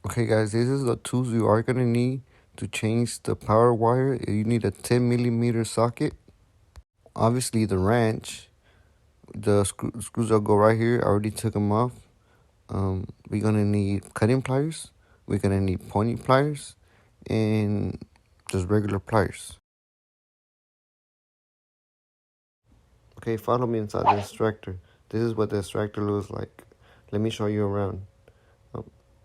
Okay guys, this is the tools you are gonna need to change the power wire. You need a 10mm socket. Obviously the wrench, the screws that go right here, I already took them off. We're gonna need cutting pliers, we're gonna need pointing pliers, and just regular pliers. Okay, follow me inside the extractor. This is what the extractor looks like. Let me show you around.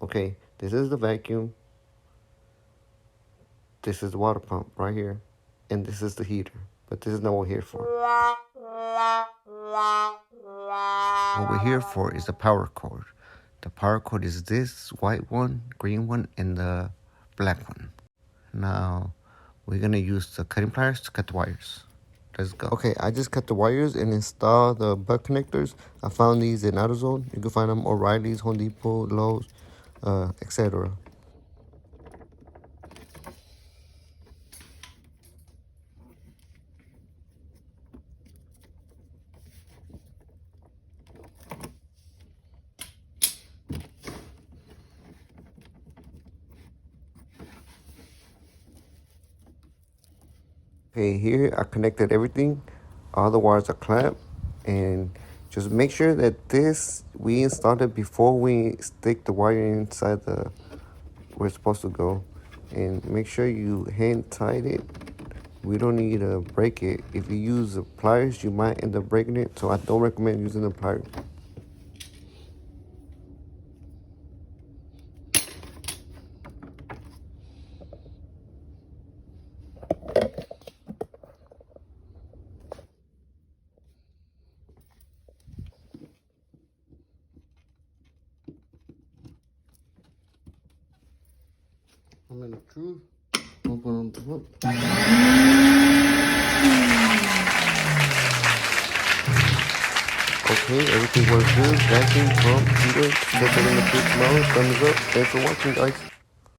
Okay, this is the vacuum. This is the water pump right here. And this is the heater. But this is not what we're here for. What we're here for is the power cord. The power cord is this white one, green one, and the black one. Now, we're gonna use the cutting pliers to cut the wires. Let's go. Okay, I just cut the wires and installed the butt connectors. I found these in AutoZone. You can find them O'Reilly's, Home Depot, Lowe's, etc. Okay, here I connected everything. All the wires are clamped, and just make sure that we installed it before we stick the wire inside the where it's supposed to go, and make sure you hand tight it. We don't need to break it. If you use the pliers, you might end up breaking it, so I don't recommend using the pliers. I'm in the truth. Open on the hook. Okay, everything works good. Vacuum, pump, heater, set it in the fridge mode. Thumbs up. Thanks for watching, guys.